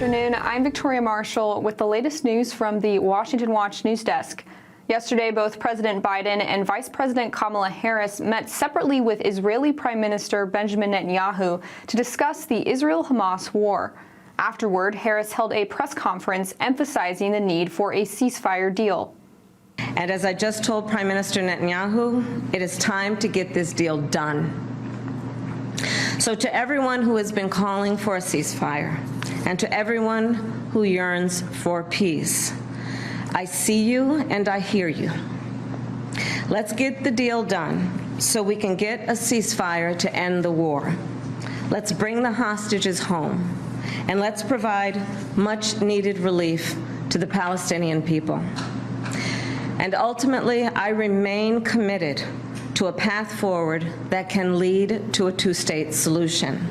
afternoon. I'm Victoria Marshall with the latest news from the Washington Watch news desk. Yesterday, both President Biden and Vice President Kamala Harris met separately with Israeli Prime Minister Benjamin Netanyahu to discuss the Israel-Hamas war. Afterward, Harris held a press conference emphasizing the need for a ceasefire deal. And as I just told Prime Minister Netanyahu, it is time to get this deal done. So to everyone who has been calling for a ceasefire, and to everyone who yearns for peace, I see you and I hear you. Let's get the deal done so we can get a ceasefire to end the war. Let's bring the hostages home, and let's provide much-needed relief to the Palestinian people. And ultimately, I remain committed to a path forward that can lead to a two-state solution.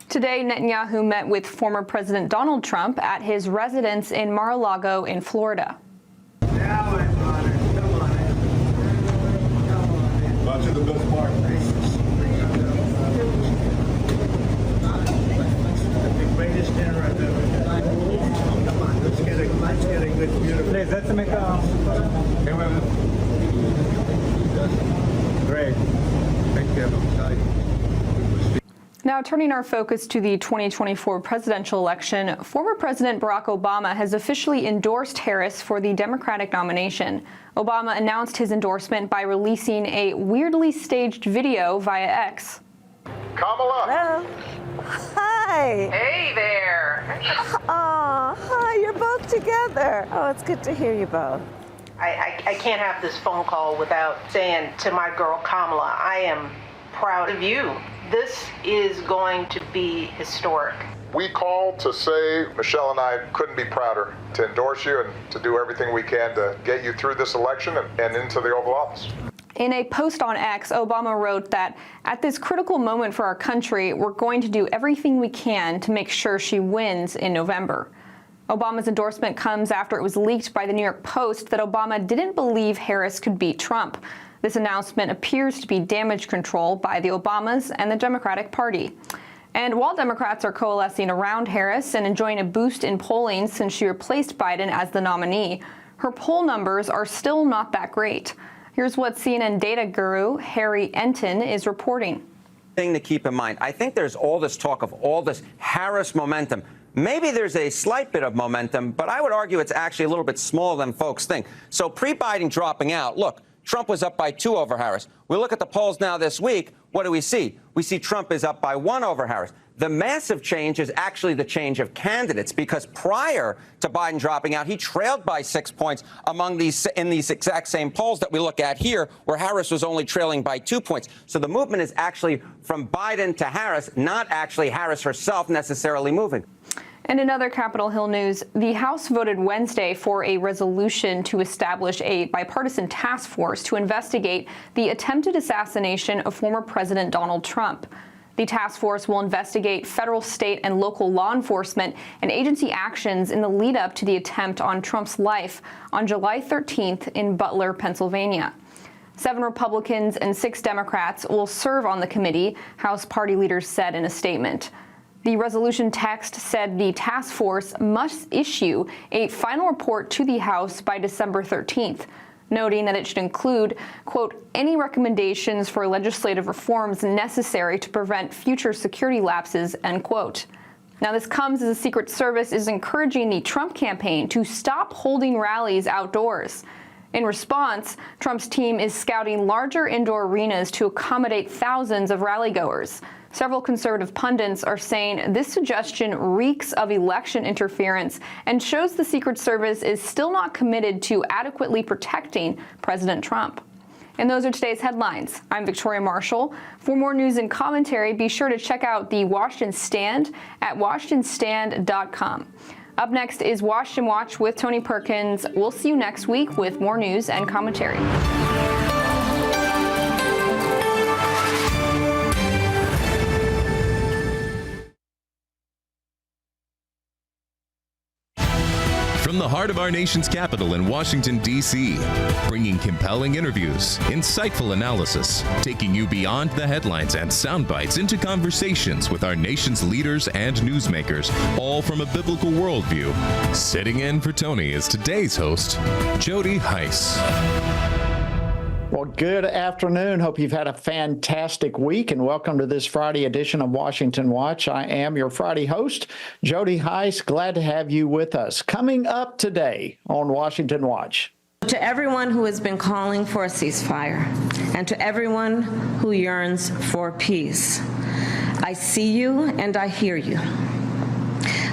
Today, Netanyahu met with former President Donald Trump at his residence in Mar-a-Lago in Florida. Now I'm on it. Come on in. Much of the best part. The greatest dinner I've ever had. Come on, let's get a good, beautiful. Please, let's make Great. Thank you. Now, turning our focus to the 2024 presidential election, former President Barack Obama has officially endorsed Harris for the Democratic nomination. Obama announced his endorsement by releasing a weirdly staged video via X. Kamala. Hello. Hi. Hey there. Oh, hi. You're both together. Oh, it's good to hear you both. I can't have this phone call without saying to my girl Kamala, I am proud of you. This is going to be historic. We called to say Michelle and I couldn't be prouder to endorse you and to do everything we can to get you through this election and into the Oval Office. In a post on X, Obama wrote that at this critical moment for our country, we're going to do everything we can to make sure she wins in November. Obama's endorsement comes after it was leaked by the New York Post that Obama didn't believe Harris could beat Trump. This announcement appears to be damage control by the Obamas and the Democratic Party. And while Democrats are coalescing around Harris and enjoying a boost in polling since she replaced Biden as the nominee, her poll numbers are still not that great. Here's what CNN data guru Harry Enton is reporting. Thing to keep in mind, I think there's all this talk of all this Harris momentum. Maybe there's a slight bit of momentum, but I would argue it's actually a little bit smaller than folks think. So pre-Biden dropping out, look, Trump was up by 2 over Harris. We look at the polls now this week. What do we see? We see Trump is up by 1 over Harris. The massive change is actually the change of candidates, because prior to Biden dropping out, he trailed by 6 points in these exact same polls that we look at here, where Harris was only trailing by 2 points. So the movement is actually from Biden to Harris, not actually Harris herself necessarily moving. And in other Capitol Hill news, the House voted Wednesday for a resolution to establish a bipartisan task force to investigate the attempted assassination of former President Donald Trump. The task force will investigate federal, state, and local law enforcement and agency actions in the lead up to the attempt on Trump's life on July 13th in Butler, Pennsylvania. 7 Republicans and 6 Democrats will serve on the committee, House party leaders said in a statement. The resolution text said the task force must issue a final report to the House by December 13th, noting that it should include, quote, any recommendations for legislative reforms necessary to prevent future security lapses, end quote. Now, this comes as the Secret Service is encouraging the Trump campaign to stop holding rallies outdoors. In response, Trump's team is scouting larger indoor arenas to accommodate thousands of rally-goers. Several conservative pundits are saying this suggestion reeks of election interference and shows the Secret Service is still not committed to adequately protecting President Trump. And those are today's headlines. I'm Victoria Marshall. For more news and commentary, be sure to check out the Washington Stand at WashingtonStand.com. Up next is Washington Watch with Tony Perkins. We'll see you next week with more news and commentary. From the heart of our nation's capital in Washington, D.C., bringing compelling interviews, insightful analysis, taking you beyond the headlines and sound bites into conversations with our nation's leaders and newsmakers, all from a biblical worldview. Sitting in for Tony is today's host, Jody Heiss. Well, good afternoon. Hope you've had a fantastic week, and welcome to this Friday edition of Washington Watch. I am your Friday host, Jody Heiss. Glad to have you with us. Coming up today on Washington Watch. To everyone who has been calling for a ceasefire, and to everyone who yearns for peace, I see you and I hear you.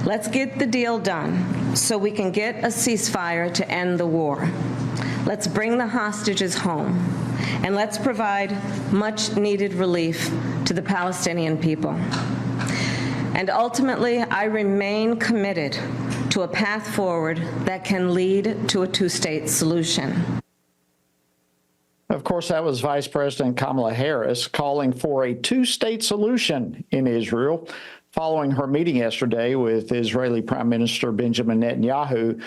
Let's get the deal done so we can get a ceasefire to end the war. Let's bring the hostages home, and let's provide much-needed relief to the Palestinian people. And ultimately, I remain committed to a path forward that can lead to a two-state solution. Of course, that was Vice President Kamala Harris calling for a two-state solution in Israel following her meeting yesterday with Israeli Prime Minister Benjamin Netanyahu.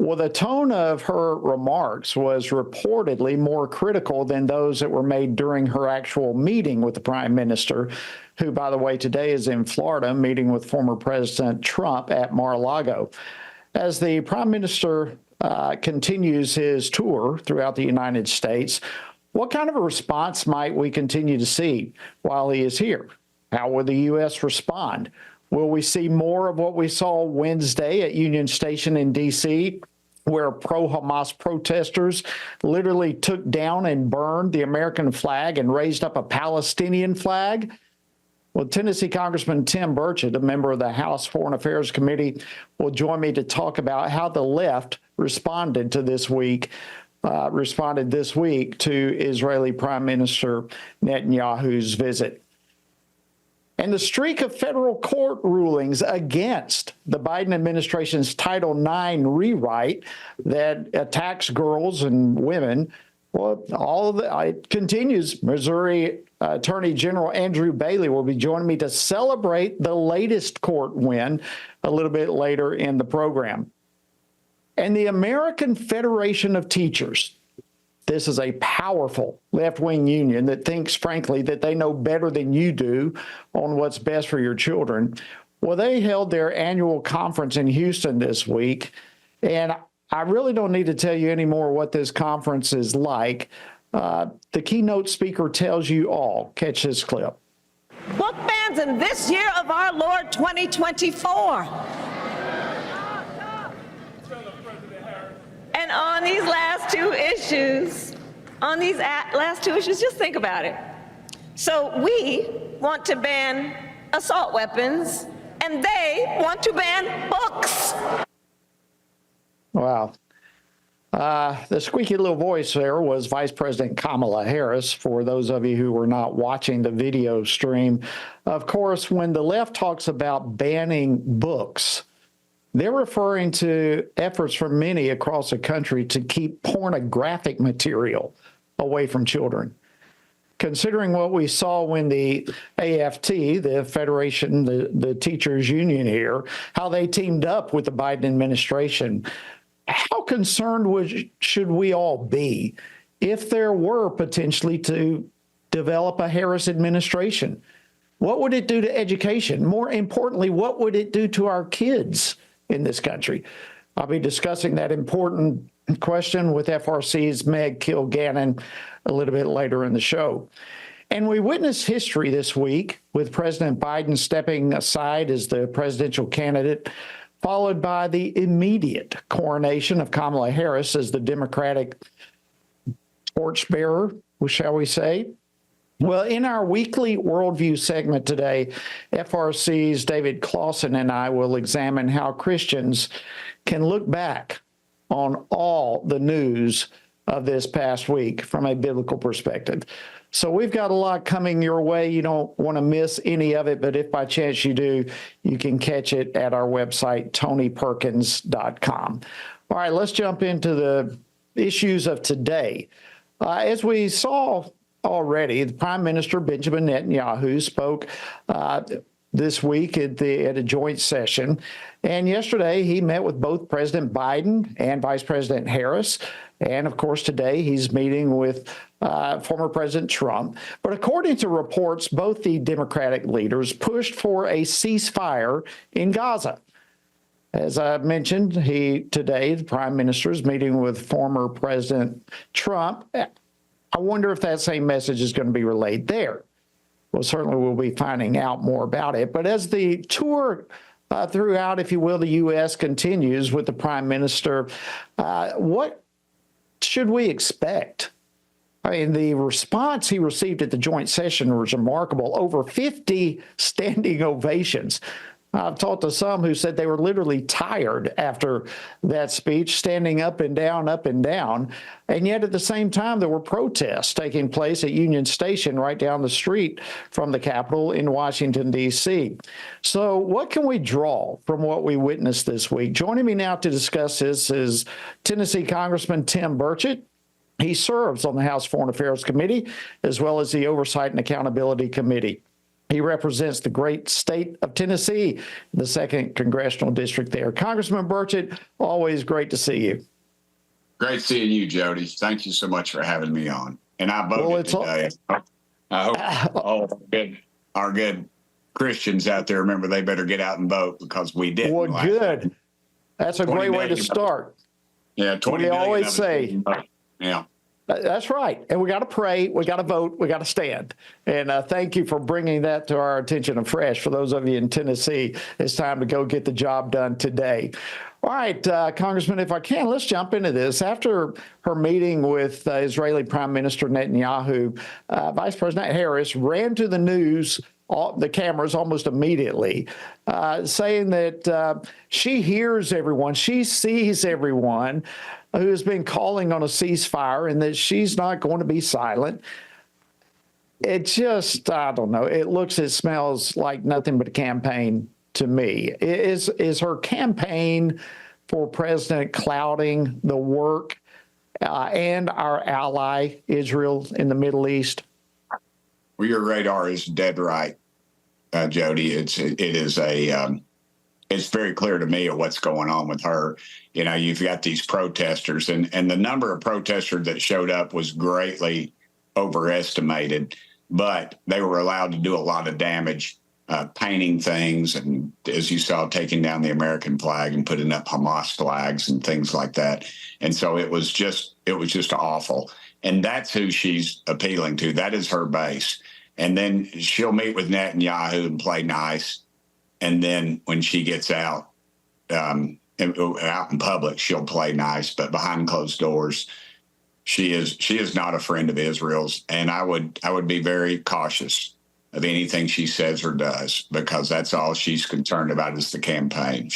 Well, the tone of her remarks was reportedly more critical than those that were made during her actual meeting with the Prime Minister, who, by the way, today is in Florida meeting with former President Trump at Mar-a-Lago. As the Prime Minister continues his tour throughout the United States, what kind of a response might we continue to see while he is here? How will the U.S. respond? Will we see more of what we saw Wednesday at Union Station in D.C., where pro-Hamas protesters literally took down and burned the American flag and raised up a Palestinian flag? Well, Tennessee Congressman Tim Burchett, a member of the House Foreign Affairs Committee, will join me to talk about how the left responded this week to Israeli Prime Minister Netanyahu's visit. And the streak of federal court rulings against the Biden administration's Title IX rewrite that attacks girls and women, well, it continues. Missouri Attorney General Andrew Bailey will be joining me to celebrate the latest court win a little bit later in the program. And the American Federation of Teachers, this is a powerful left-wing union that thinks, frankly, that they know better than you do on what's best for your children. Well, they held their annual conference in Houston this week, and I really don't need to tell you anymore what this conference is like. The keynote speaker tells you all. Catch this clip. Book bans in this year of our Lord 2024. And on these last two issues, just think about it. So we want to ban assault weapons, and they want to ban books. Wow. The squeaky little voice there was Vice President Kamala Harris, for those of you who were not watching the video stream. Of course, when the left talks about banning books, they're referring to efforts from many across the country to keep pornographic material away from children. Considering what we saw when the AFT, the Federation, the teachers union here, how they teamed up with the Biden administration, how concerned should we all be if there were potentially to develop a Harris administration? What would it do to education? More importantly, what would it do to our kids in this country? I'll be discussing that important question with FRC's Meg Kilgannon a little bit later in the show. And we witnessed history this week with President Biden stepping aside as the presidential candidate, followed by the immediate coronation of Kamala Harris as the Democratic torchbearer, shall we say. Well, in our weekly Worldview segment today, FRC's David Clausen and I will examine how Christians can look back on all the news of this past week from a biblical perspective. So we've got a lot coming your way. You don't want to miss any of it, but if by chance you do, you can catch it at our website, tonyperkins.com. All right, let's jump into the issues of today. As we saw already, the Prime Minister Benjamin Netanyahu spoke this week at a joint session. And yesterday he met with both President Biden and Vice President Harris. And of course, today he's meeting with former President Trump. But according to reports, both the Democratic leaders pushed for a ceasefire in Gaza. As I mentioned, today, the Prime Minister is meeting with former President Trump. I wonder if that same message is going to be relayed there. Well, certainly we'll be finding out more about it. But as the tour throughout, if you will, the U.S. continues with the Prime Minister, what should we expect? I mean, the response he received at the joint session was remarkable. Over 50 standing ovations. I've talked to some who said they were literally tired after that speech, standing up and down, up and down. And yet at the same time, there were protests taking place at Union Station right down the street from the Capitol in Washington, D.C. So what can we draw from what we witnessed this week? Joining me now to discuss this is Tennessee Congressman Tim Burchett. He serves on the House Foreign Affairs Committee, as well as the Oversight and Accountability Committee. He represents the great state of Tennessee, the 2nd Congressional District there. Congressman Burchett, always great to see you. Great seeing you, Jody. Thank you so much for having me on. And I voted today. I hope our good Christians out there remember they better get out and vote because we did. Well, good. That's a great way to start. Yeah, 20 million. We million always say. Yeah. That's right. And we got to pray, we got to vote, we got to stand. And thank you for bringing that to our attention afresh. For those of you in Tennessee, it's time to go get the job done today. All right, Congressman, if I can, let's jump into this. After her meeting with Israeli Prime Minister Netanyahu, Vice President Harris ran to the news, the cameras almost immediately, saying that she hears everyone, she sees everyone who has been calling on a ceasefire and that she's not going to be silent. It just, I don't know, it smells like nothing but a campaign to me. Is her campaign for president clouding the work and our ally, Israel, in the Middle East? Well, your radar is dead right, Jody. It's very clear to me what's going on with her. You know, you've got these protesters, and the number of protesters that showed up was greatly overestimated, but they were allowed to do a lot of damage, painting things, and as you saw, taking down the American flag and putting up Hamas flags and things like that. And so it was just awful. And that's who she's appealing to. That is her base. And then she'll meet with Netanyahu and play nice. And then when she gets out in public, she'll play nice. But behind closed doors, she is not a friend of Israel's. And I would be very cautious of anything she says or does, because that's all she's concerned about is the campaign.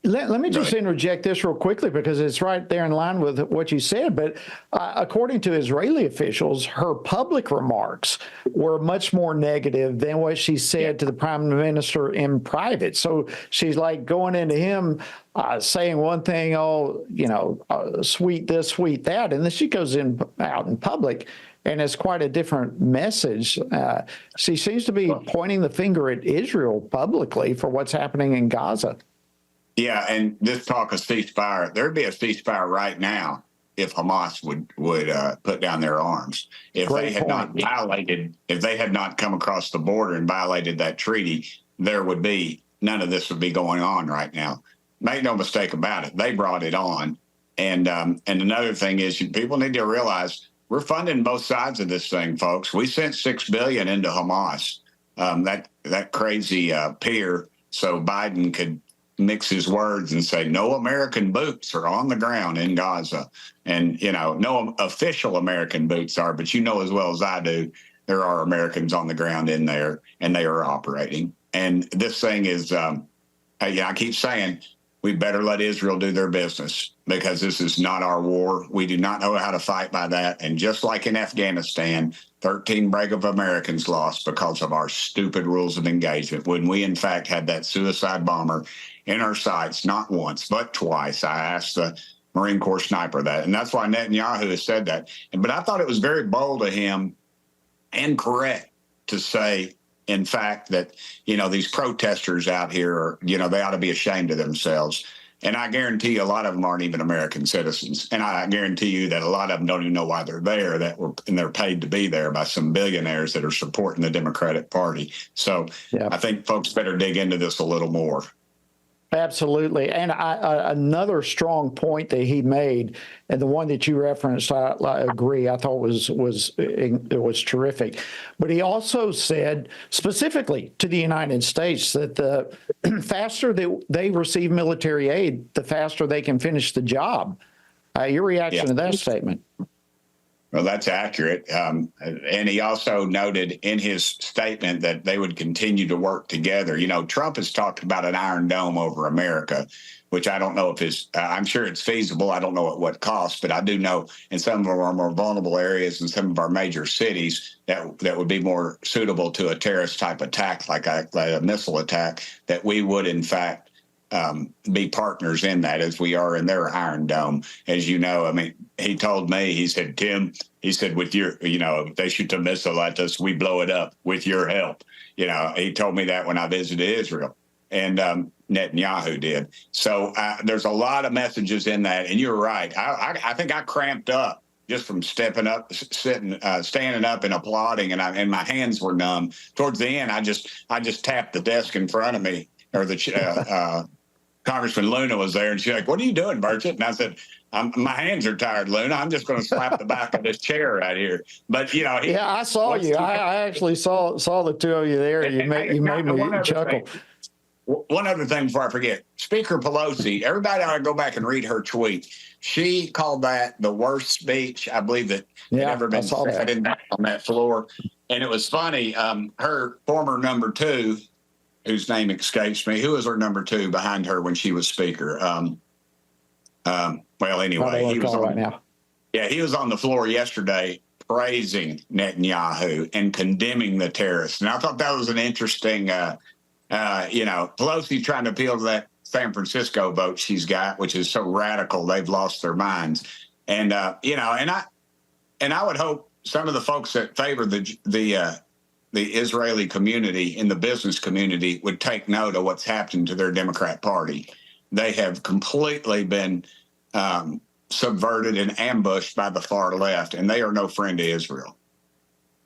Let me just interject this real quickly, because it's right there in line with what you said. But according to Israeli officials, her public remarks were much more negative than what she said to the prime minister in private. So she's like going into him saying one thing, sweet this, sweet that. And then she goes out in public, and it's quite a different message. She seems to be pointing the finger at Israel publicly for what's happening in Gaza. Yeah, and this talk of ceasefire, there'd be a ceasefire right now if Hamas would put down their arms. If they had not come across the border and violated that treaty, none of this would be going on right now. Make no mistake about it, they brought it on. And another thing is, people need to realize we're funding both sides of this thing, folks. We sent $6 billion into Hamas, that crazy peer, so Biden could mix his words and say no American boots are on the ground in Gaza. And, no official American boots are, but as well as I do, there are Americans on the ground in there, and they are operating. And this thing is, I keep saying, we better let Israel do their business, because this is not our war. We do not know how to fight by that. And just like in Afghanistan, 13 brave Americans lost because of our stupid rules of engagement, when we, in fact, had that suicide bomber in our sights, not once, but twice. I asked the Marine Corps sniper that, and that's why Netanyahu has said that. But I thought it was very bold of him and correct to say in fact, that, these protesters out here are, they ought to be ashamed of themselves. And I guarantee you a lot of them aren't even American citizens. And I guarantee you that a lot of them don't even know why they're there, and they're paid to be there by some billionaires that are supporting the Democratic Party. So I think folks better dig into this a little more. Absolutely. And another strong point that he made, and the one that you referenced, I agree, I thought it was terrific. But he also said specifically to the United States that the faster that they receive military aid, the faster they can finish the job. Your reaction to that statement? Well, that's accurate. And he also noted in his statement that they would continue to work together. Trump has talked about an Iron Dome over America, which I don't know if I'm sure it's feasible. I don't know at what cost, but I do know in some of our more vulnerable areas and some of our major cities that would be more suitable to a terrorist type attack, like a missile attack, that we would, in fact, be partners in that, as we are in their Iron Dome. As you know, he told me, he said, Tim, with your, if they shoot a missile at us, we blow it up with your help. He told me that when I visited Israel, and Netanyahu did. So there's a lot of messages in that. And you're right. I think I cramped up just from standing up and applauding, and my hands were numb. Towards the end, I just tapped the desk in front of me, or the Congressman Luna was there, and she's like, "What are you doing, Burchett?" And I said, "My hands are tired, Luna. I'm just going to slap the back of this chair right here." But I saw you. I actually saw the two of you there. You made me chuckle. One other thing before I forget, Speaker Pelosi. Everybody ought to go back and read her tweet. She called that the worst speech I believe that had ever been said on that floor, and it was funny. Her former number two, whose name escapes me, who was her number two behind her when she was Speaker? Well, anyway, he was on, now. Yeah, he was on the floor yesterday praising Netanyahu and condemning the terrorists. And I thought that was an interesting, Pelosi's trying to appeal to that San Francisco vote she's got, which is so radical they've lost their minds. And, I would hope some of the folks that favor the Israeli community in the business community would take note of what's happened to their Democrat Party. They have completely been subverted and ambushed by the far left, and they are no friend to Israel.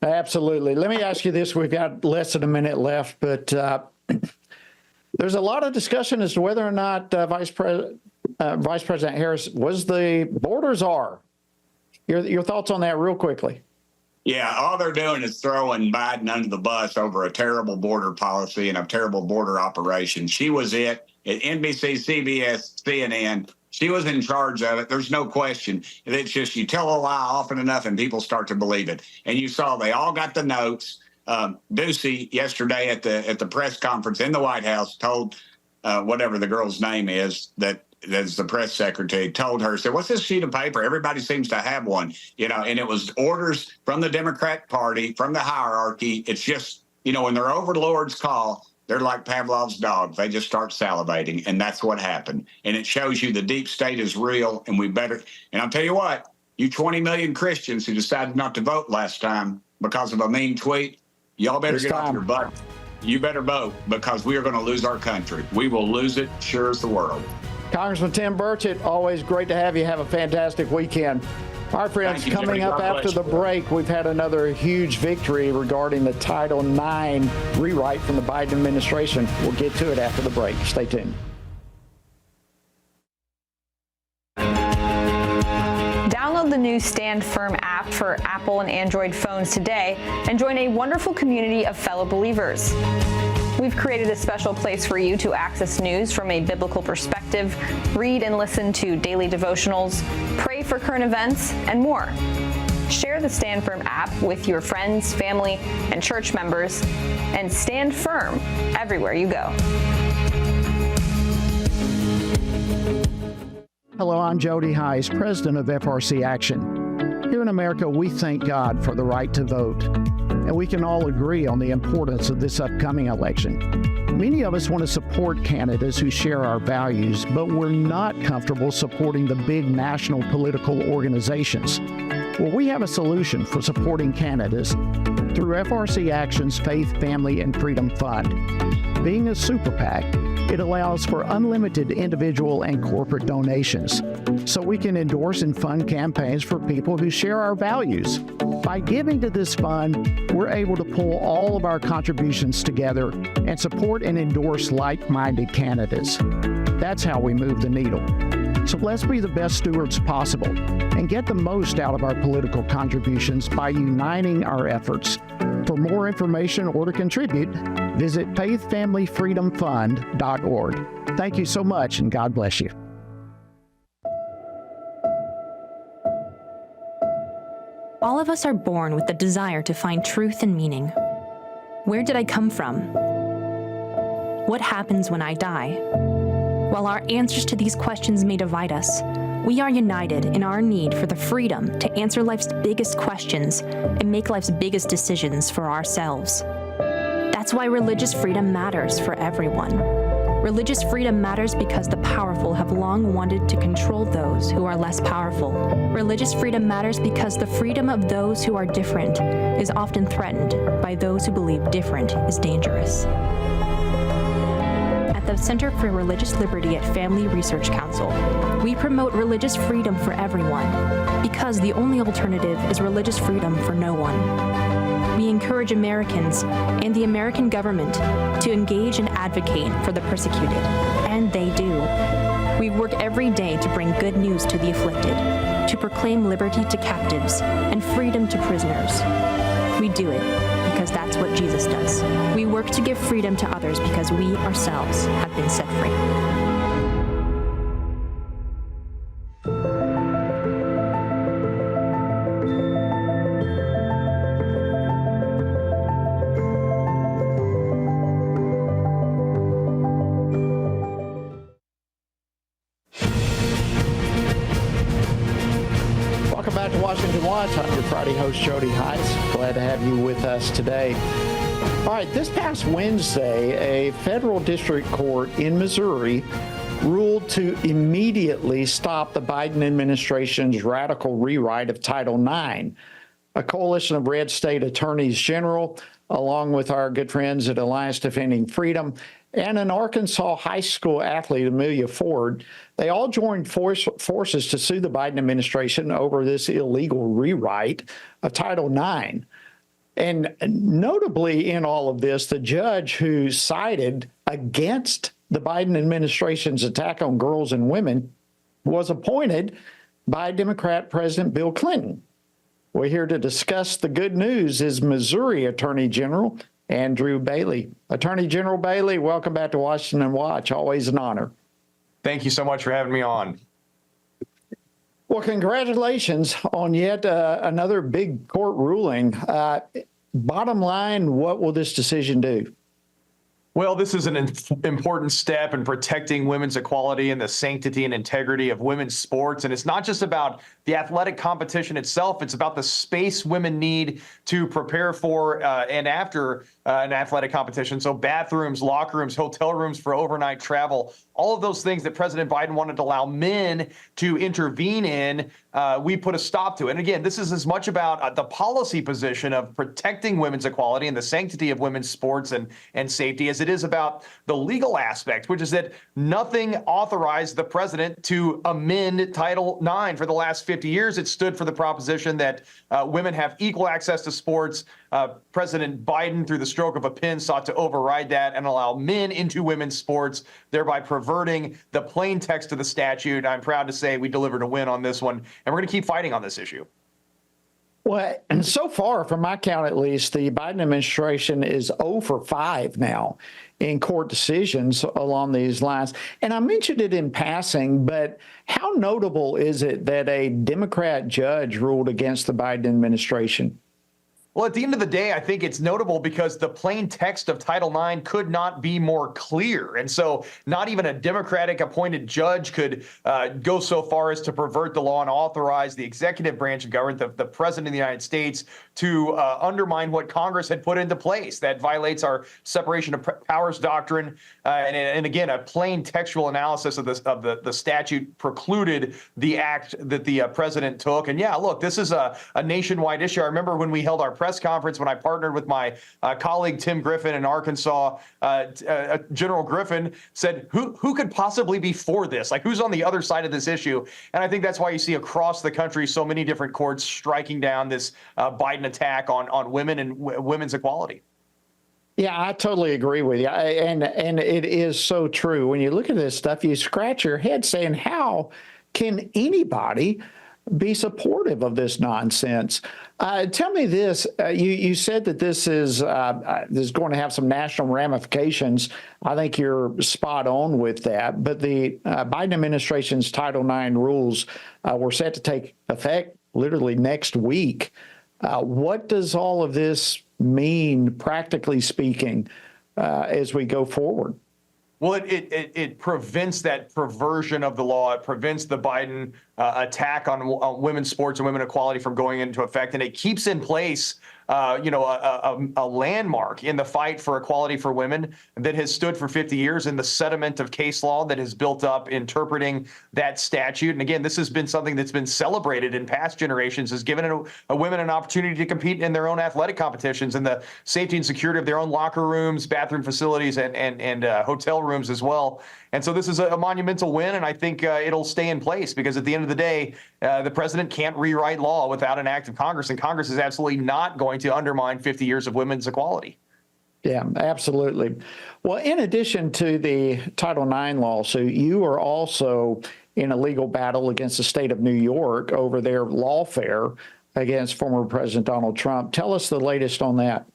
Absolutely. Let me ask you this. We've got less than a minute left, but there's a lot of discussion as to whether or not Vice President Harris was the border czar. Your thoughts on that real quickly? Yeah, all they're doing is throwing Biden under the bus over a terrible border policy and a terrible border operation. She was it at NBC, CBS, CNN. She was in charge of it. There's no question. It's just you tell a lie often enough and people start to believe it. And you saw they all got the notes. Ducey yesterday at the press conference in the White House told whatever the girl's name is that as the press secretary told her, said, "What's this sheet of paper? Everybody seems to have one," and it was orders from the Democrat Party, from the hierarchy. It's just, when their overlords call, they're like Pavlov's dog. They just start salivating, and that's what happened. And it shows you the deep state is real, and and I'll tell you what, you 20 million Christians who decided not to vote last time because of a mean tweet, y'all better get off your butt. You better vote, because we are going to lose our country. We will lose it, sure as the world. Congressman Tim Burchett, always great to have you. Have a fantastic weekend. All right, friends, coming up after the break, we've had another huge victory regarding the Title IX rewrite from the Biden administration. We'll get to it after the break. Stay tuned. Download the new Stand Firm app for Apple and Android phones today and join a wonderful community of fellow believers. We've created a special place for you to access news from a biblical perspective, read and listen to daily devotionals, pray for current events, and more. Share the Stand Firm app with your friends, family, and church members, and stand firm everywhere you go. Hello, I'm Jody Heiss, president of FRC Action. Here in America, we thank God for the right to vote, and we can all agree on the importance of this upcoming election. Many of us want to support candidates who share our values, but we're not comfortable supporting the big national political organizations. Well, we have a solution for supporting candidates through FRC Action's Faith, Family, and Freedom Fund. Being a super PAC, it allows for unlimited individual and corporate donations, so we can endorse and fund campaigns for people who share our values. By giving to this fund, we're able to pull all of our contributions together and support and endorse like-minded candidates. That's how we move the needle. So let's be the best stewards possible and get the most out of our political contributions by uniting our efforts. For more information or to contribute, visit faithfamilyfreedomfund.org. Thank you so much, and God bless you. All of us are born with the desire to find truth and meaning. Where did I come from? What happens when I die? While our answers to these questions may divide us, we are united in our need for the freedom to answer life's biggest questions and make life's biggest decisions for ourselves. That's why religious freedom matters for everyone. Religious freedom matters because the powerful have long wanted to control those who are less powerful. Religious freedom matters because the freedom of those who are different is often threatened by those who believe different is dangerous. At the Center for Religious Liberty at Family Research Council, we promote religious freedom for everyone because the only alternative is religious freedom for no one. We encourage Americans and the American government to engage and advocate for the persecuted, and they do. We work every day to bring good news to the afflicted, to proclaim liberty to captives and freedom to prisoners. We do it because that's what Jesus does. We work to give freedom to others because we ourselves have been set free. Welcome back to Washington Watch. I'm your Friday host, Jody Heiss. Glad to have you with us today. All right, this past Wednesday, a federal district court in Missouri ruled to immediately stop the Biden administration's radical rewrite of Title IX. A coalition of red state attorneys general, along with our good friends at Alliance Defending Freedom, and an Arkansas high school athlete, Amelia Ford, they all joined forces to sue the Biden administration over this illegal rewrite of Title IX. And notably in all of this, the judge who sided against the Biden administration's attack on girls and women was appointed by Democrat President Bill Clinton. We're here to discuss the good news is Missouri Attorney General Andrew Bailey. Attorney General Bailey, welcome back to Washington Watch. Always an honor. Thank you so much for having me on. Well, congratulations on yet another big court ruling. Bottom line, what will this decision do? Well, this is an important step in protecting women's equality and the sanctity and integrity of women's sports. And it's not just about the athletic competition itself. It's about the space women need to prepare for and after an athletic competition. So bathrooms, locker rooms, hotel rooms for overnight travel, all of those things that President Biden wanted to allow men to intervene in, we put a stop to it. And again, this is as much about the policy position of protecting women's equality and the sanctity of women's sports and safety as it is about the legal aspect, which is that nothing authorized the president to amend Title IX. For the last 50 years, it stood for the proposition that women have equal access to sports. President Biden, through the stroke of a pen, sought to override that and allow men into women's sports, thereby perverting the plain text of the statute. I'm proud to say we delivered a win on this one, and we're going to keep fighting on this issue. Well, and so far, from my count at least, the Biden administration is 0 for 5 now in court decisions along these lines. And I mentioned it in passing, but how notable is it that a Democrat judge ruled against the Biden administration? Well, at the end of the day, I think it's notable because the plain text of Title IX could not be more clear. And so not even a Democratic appointed judge could go so far as to pervert the law and authorize the executive branch of government, the president of the United States, to undermine what Congress had put into place. That violates our separation of powers doctrine. And again, a plain textual analysis of the statute precluded the act that the president took. And yeah, look, this is a nationwide issue. I remember when we held our press conference when I partnered with my colleague Tim Griffin in Arkansas. General Griffin said, who could possibly be for this? Like, who's on the other side of this issue? And I think that's why you see across the country so many different courts striking down this Biden attack on women and women's equality. Yeah, I totally agree with you. And it is so true. When you look at this stuff, you scratch your head saying, how can anybody be supportive of this nonsense? Tell me this. You said that this is going to have some national ramifications. I think you're spot on with that. But the Biden administration's Title IX rules were set to take effect literally next week. What does all of this mean, practically speaking, as we go forward? Well, it prevents that perversion of the law. It prevents the Biden attack on women's sports and women's equality from going into effect, and it keeps in place, a landmark in the fight for equality for women that has stood for 50 years, in the sediment of case law that has built up interpreting that statute. And again, this has been something that's been celebrated in past generations, has given a women an opportunity to compete in their own athletic competitions, in the safety and security of their own locker rooms, bathroom facilities, and hotel rooms as well. And so this is a monumental win, and I think it'll stay in place, because at the end of the day, the president can't rewrite law without an act of Congress, and Congress is absolutely not going to undermine 50 years of women's equality. Yeah, absolutely. Well, in addition to the Title IX lawsuit, you are also in a legal battle against the state of New York over their lawfare against former President Donald Trump. Tell us the latest on that.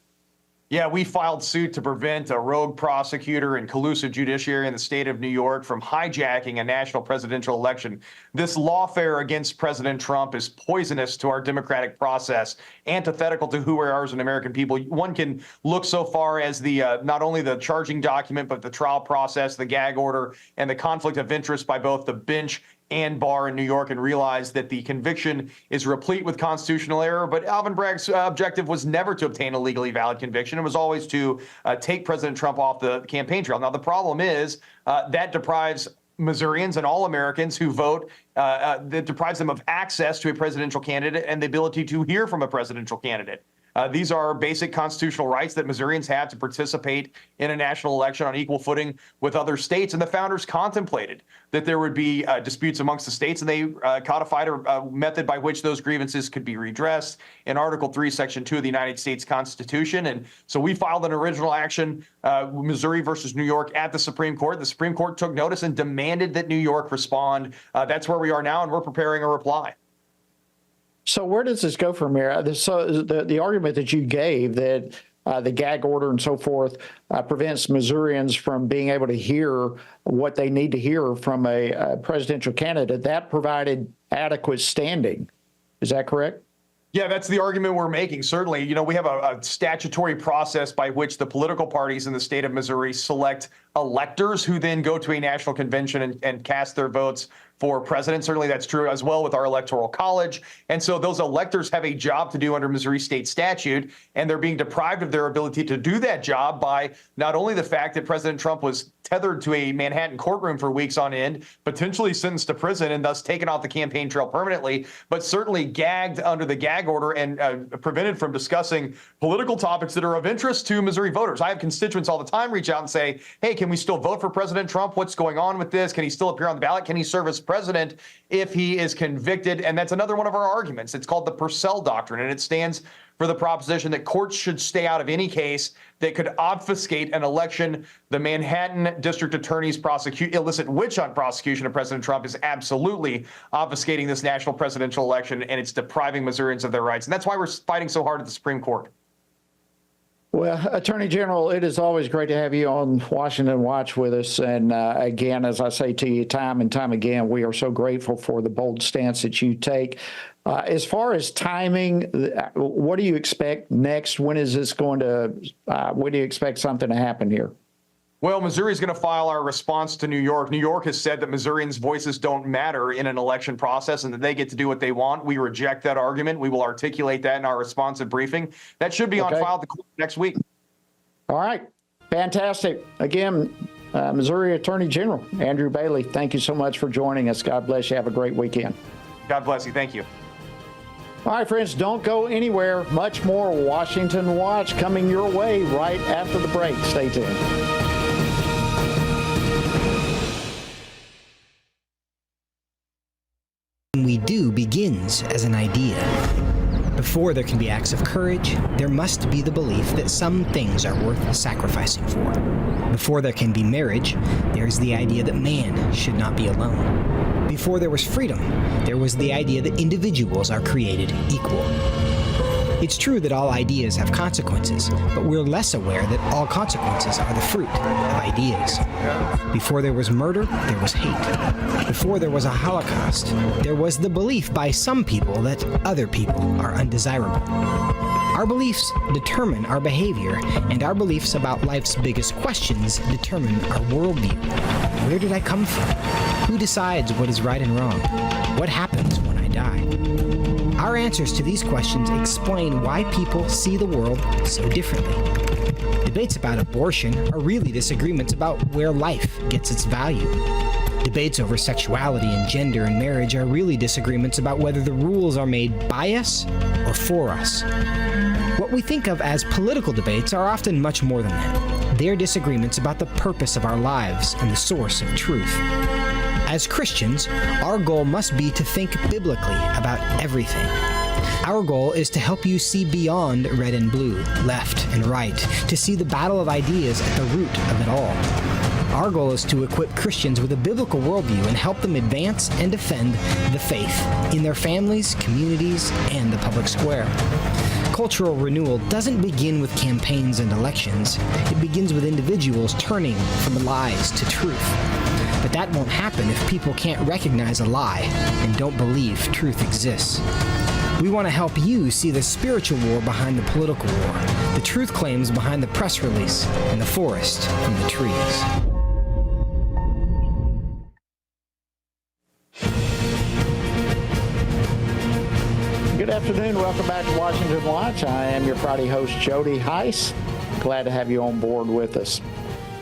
Yeah, we filed suit to prevent a rogue prosecutor and collusive judiciary in the state of New York from hijacking a national presidential election. This lawfare against President Trump is poisonous to our democratic process, antithetical to who we are as an American people. One can look so far as the not only the charging document, but the trial process, the gag order, and the conflict of interest by both the bench and bar in New York, and realize that the conviction is replete with constitutional error. But Alvin Bragg's objective was never to obtain a legally valid conviction. It was always to take President Trump off the campaign trail. Now, the problem is that deprives Missourians and all Americans who vote, that deprives them of access to a presidential candidate and the ability to hear from a presidential candidate. These are basic constitutional rights that Missourians have to participate in a national election on equal footing with other states. And the founders contemplated that there would be disputes amongst the states, and they codified a method by which those grievances could be redressed in Article 3, Section 2 of the United States Constitution. And so we filed an original action, Missouri versus New York, at the Supreme Court. The Supreme Court took notice and demanded that New York respond. That's where we are now, and we're preparing a reply. So where does this go from here? So the argument that you gave that the gag order and so forth prevents Missourians from being able to hear what they need to hear from a presidential candidate, that provided adequate standing. Is that correct? Yeah, that's the argument we're making. Certainly, we have a statutory process by which the political parties in the state of Missouri select electors who then go to a national convention and cast their votes for president. Certainly that's true as well with our electoral college. And so those electors have a job to do under Missouri state statute, and they're being deprived of their ability to do that job by not only the fact that President Trump was tethered to a Manhattan courtroom for weeks on end, potentially sentenced to prison and thus taken off the campaign trail permanently, but certainly gagged under the gag order and prevented from discussing political topics that are of interest to Missouri voters. I have constituents all the time reach out and say, hey, can we still vote for President Trump? What's going on with this? Can he still appear on the ballot? Can he serve as president if he is convicted? And that's another one of our arguments. It's called the Purcell Doctrine, and it stands for the proposition that courts should stay out of any case that could obfuscate an election. The Manhattan District Attorney's illicit witch hunt prosecution of President Trump is absolutely obfuscating this national presidential election, and it's depriving Missourians of their rights. And that's why we're fighting so hard at the Supreme Court. Well, Attorney General, it is always great to have you on Washington Watch with us. And again, as I say to you time and time again, we are so grateful for the bold stance that you take. As far as timing, what do you expect next? When is this going to, when do you expect something to happen here? Well, Missouri is going to file our response to New York. New York has said that Missourians' voices don't matter in an election process and that they get to do what they want. We reject that argument. We will articulate that in our responsive briefing. That should be on file at the court next week. All right. Fantastic. Again, Missouri Attorney General Andrew Bailey, thank you so much for joining us. God bless you. Have a great weekend. God bless you. Thank you. All right, friends, don't go anywhere. Much more Washington Watch coming your way right after the break. Stay tuned. We do begins as an idea. Before there can be acts of courage, there must be the belief that some things are worth sacrificing for. Before there can be marriage, there is the idea that man should not be alone. Before there was freedom, there was the idea that individuals are created equal. It's true that all ideas have consequences, but we're less aware that all consequences are the fruit of ideas. Before there was murder, there was hate. Before there was a Holocaust, there was the belief by some people that other people are undesirable. Our beliefs determine our behavior, and our beliefs about life's biggest questions determine our worldview. Where did I come from? Who decides what is right and wrong? What happens when I die? Our answers to these questions explain why people see the world so differently. Debates about abortion are really disagreements about where life gets its value. Debates over sexuality and gender and marriage are really disagreements about whether the rules are made by us or for us. What we think of as political debates are often much more than that. They're disagreements about the purpose of our lives and the source of truth. As Christians, our goal must be to think biblically about everything. Our goal is to help you see beyond red and blue, left and right, to see the battle of ideas at the root of it all. Our goal is to equip Christians with a biblical worldview and help them advance and defend the faith in their families, communities, and the public square. Cultural renewal doesn't begin with campaigns and elections. It begins with individuals turning from lies to truth. But that won't happen if people can't recognize a lie and don't believe truth exists. We want to help you see the spiritual war behind the political war, the truth claims behind the press release, and the forest from the trees. Good afternoon. Welcome back to Washington Watch. I am your Friday host, Jody Heiss. Glad to have you on board with us.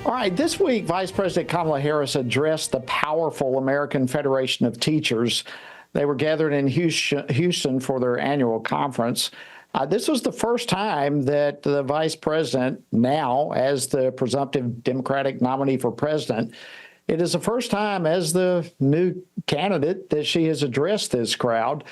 All right, this week, Vice President Kamala Harris addressed the powerful American Federation of Teachers. They were gathered in Houston for their annual conference. This was the first time that the vice president, now as the presumptive Democratic nominee for president, it is the first time as the new candidate that she has addressed this crowd.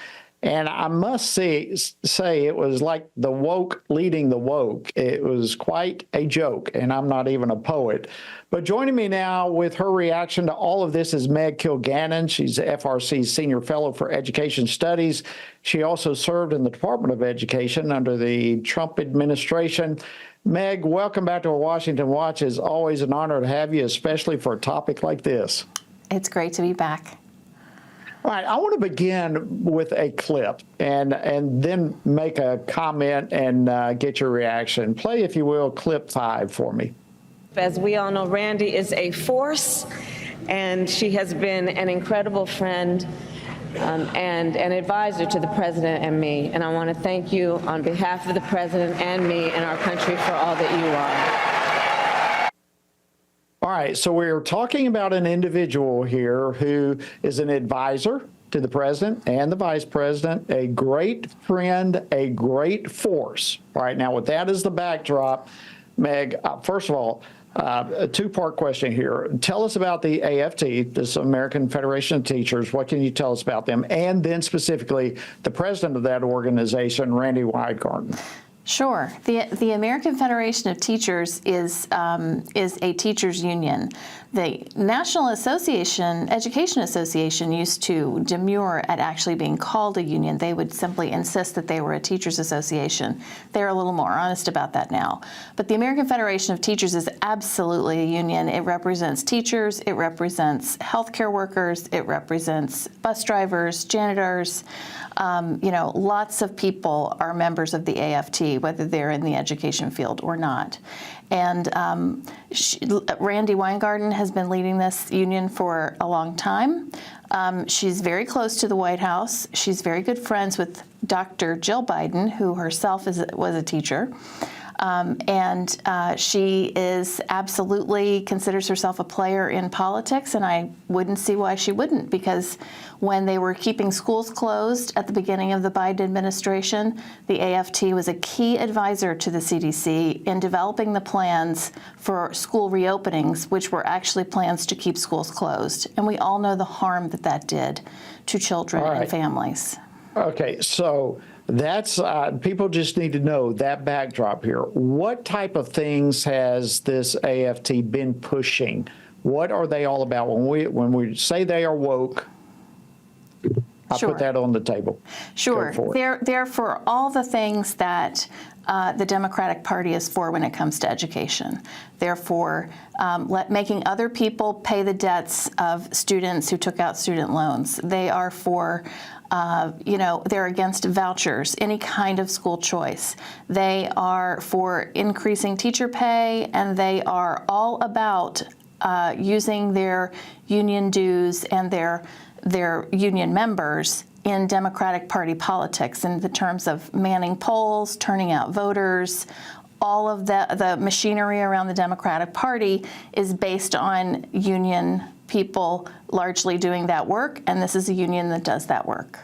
And I must say it was like the woke leading the woke. It was quite a joke, and I'm not even a poet. But joining me now with her reaction to all of this is Meg Kilgannon. She's FRC's Senior Fellow for Education Studies. She also served in the Department of Education under the Trump administration. Meg, welcome back to Washington Watch. It's always an honor to have you, especially for a topic like this. It's great to be back. All right, I want to begin with a clip and then make a comment and get your reaction. Play, if you will, clip 5 for me. As we all know, Randy is a force, and she has been an incredible friend and an advisor to the president and me. And I want to thank you on behalf of the president and me and our country for all that you are. All right, so we're talking about an individual here who is an advisor to the president and the vice president, a great friend, a great force. All right, now with that as the backdrop, Meg, first of all, a two-part question here. Tell us about the AFT, this American Federation of Teachers. What can you tell us about them? And then specifically, the president of that organization, Randy Weingarten. Sure. The American Federation of Teachers is a teachers union. The National Education Association used to demur at actually being called a union. They would simply insist that they were a teachers association. They're a little more honest about that now. But the American Federation of Teachers is absolutely a union. It represents teachers, it represents healthcare workers, it represents bus drivers, janitors. Lots of people are members of the AFT, whether they're in the education field or not. And Randy Weingarten has been leading this union for a long time. She's very close to the White House. She's very good friends with Dr. Jill Biden, who herself was a teacher. She is absolutely considers herself a player in politics, and I wouldn't see why she wouldn't, because when they were keeping schools closed at the beginning of the Biden administration, the AFT was a key advisor to the CDC in developing the plans for school reopenings, which were actually plans to keep schools closed. And we all know the harm that that did to children and families. Okay, so that's people just need to know that backdrop here. What type of things has this AFT been pushing? What are they all about? When we say they are woke, I put that on the table. Sure. They're for all the things that the Democratic Party is for when it comes to education. They're for making other people pay the debts of students who took out student loans. They are for they're against vouchers, any kind of school choice. They are for increasing teacher pay, and they are all about using their union dues and their union members in Democratic Party politics in the terms of manning polls, turning out voters. All of the machinery around the Democratic Party is based on union people largely doing that work, and this is a union that does that work.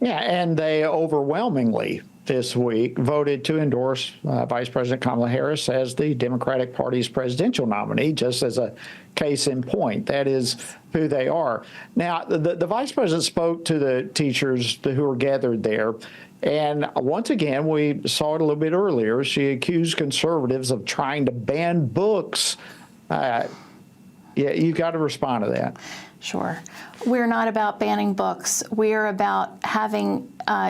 Yeah, and they overwhelmingly this week voted to endorse Vice President Kamala Harris as the Democratic Party's presidential nominee, just as a case in point. That is who they are. Now, the Vice President spoke to the teachers who were gathered there, and once again, we saw it a little bit earlier, she accused conservatives of trying to ban books. You got to respond to that. Sure. We're not about banning books. We're about having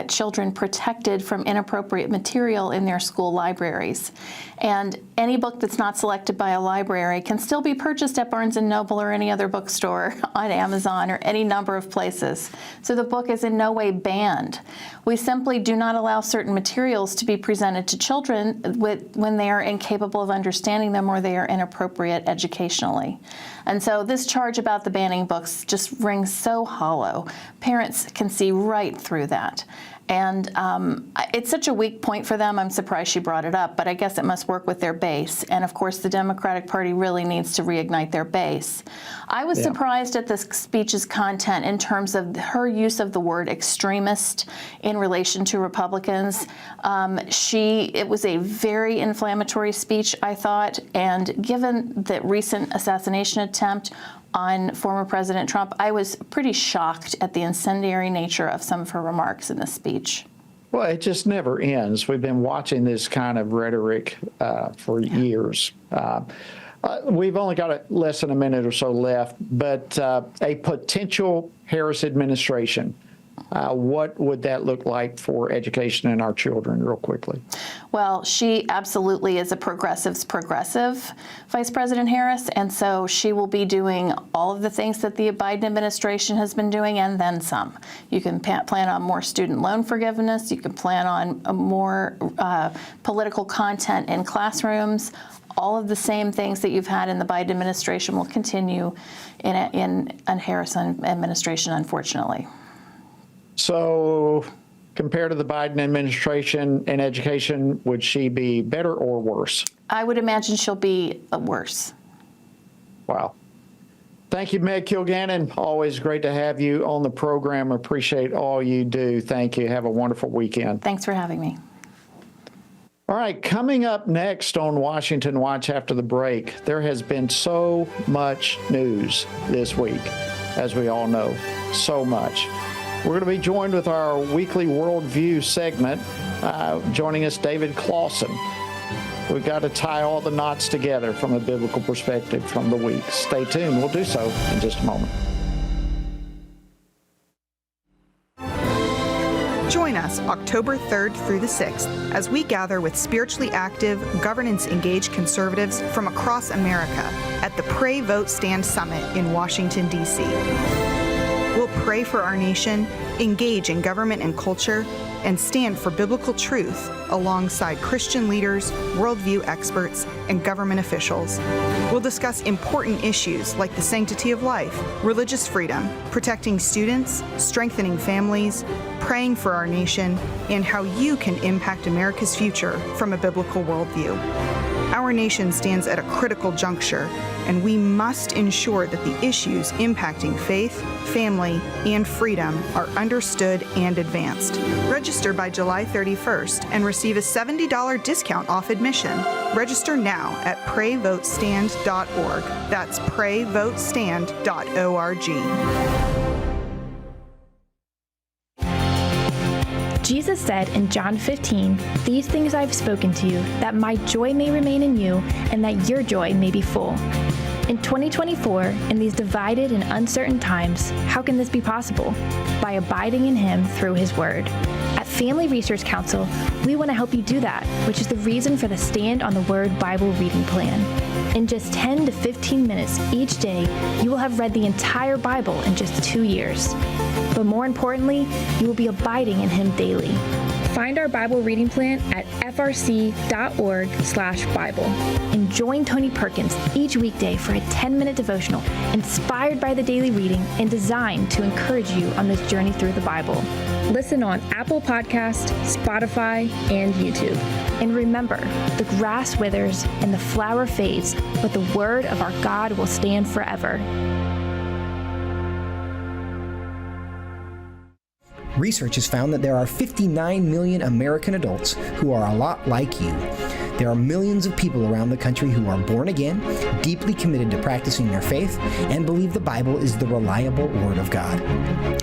children protected from inappropriate material in their school libraries. And any book that's not selected by a library can still be purchased at Barnes & Noble or any other bookstore, on Amazon, or any number of places. So the book is in no way banned. We simply do not allow certain materials to be presented to children when they are incapable of understanding them or they are inappropriate educationally. And so this charge about the banning books just rings so hollow. Parents can see right through that. And it's such a weak point for them. I'm surprised she brought it up, but I guess it must work with their base. And of course, the Democratic Party really needs to reignite their base. I was surprised at this speech's content in terms of her use of the word extremist in relation to Republicans. It was a very inflammatory speech, I thought. And given the recent assassination attempt on former President Trump, I was pretty shocked at the incendiary nature of some of her remarks in this speech. Well, it just never ends. We've been watching this kind of rhetoric for years. We've only got less than a minute or so left, but a potential Harris administration, what would that look like for education and our children, real quickly? Well, she absolutely is a progressive's progressive, Vice President Harris, and so she will be doing all of the things that the Biden administration has been doing and then some. You can plan on more student loan forgiveness. You can plan on more political content in classrooms. All of the same things that you've had in the Biden administration will continue in a Harris administration, unfortunately. So, compared to the Biden administration in education, would she be better or worse? I would imagine she'll be worse. Wow. Thank you, Meg Kilgannon. Always great to have you on the program. Appreciate all you do. Thank you. Have a wonderful weekend. Thanks for having me. All right, coming up next on Washington Watch after the break, there has been so much news this week, as we all know, so much. We're going to be joined with our weekly Worldview segment. Joining us, David Clausen. We've got to tie all the knots together from a biblical perspective from the week. Stay tuned. We'll do so in just a moment. Join us October 3rd through the 6th as we gather with spiritually active, governance-engaged conservatives from across America at the Pray, Vote, Stand Summit in Washington, D.C. We'll pray for our nation, engage in government and culture, and stand for biblical truth alongside Christian leaders, worldview experts, and government officials. We'll discuss important issues like the sanctity of life, religious freedom, protecting students, strengthening families, praying for our nation, and how you can impact America's future from a biblical worldview. Our nation stands at a critical juncture, and we must ensure that the issues impacting faith, family, and freedom are understood and advanced. Register by July 31st and receive a $70 discount off admission. Register now at PrayVoteStand.org. That's PrayVoteStand.org. Jesus said in John 15, "These things I've spoken to you, that my joy may remain in you, and that your joy may be full." In 2024, in these divided and uncertain times, how can this be possible? By abiding in Him through His Word. At Family Research Council, we want to help you do that, which is the reason for the Stand on the Word Bible reading plan. In just 10 to 15 minutes each day, you will have read the entire Bible in just 2 years. But more importantly, you will be abiding in Him daily. Find our Bible reading plan at frc.org/Bible. And join Tony Perkins each weekday for a 10-minute devotional inspired by the daily reading and designed to encourage you on this journey through the Bible. Listen on Apple Podcast, Spotify, and YouTube. And remember, the grass withers and the flower fades, but the word of our God will stand forever. Research has found that there are 59 million American adults who are a lot like you. There are millions of people around the country who are born again, deeply committed to practicing their faith, and believe the Bible is the reliable Word of God.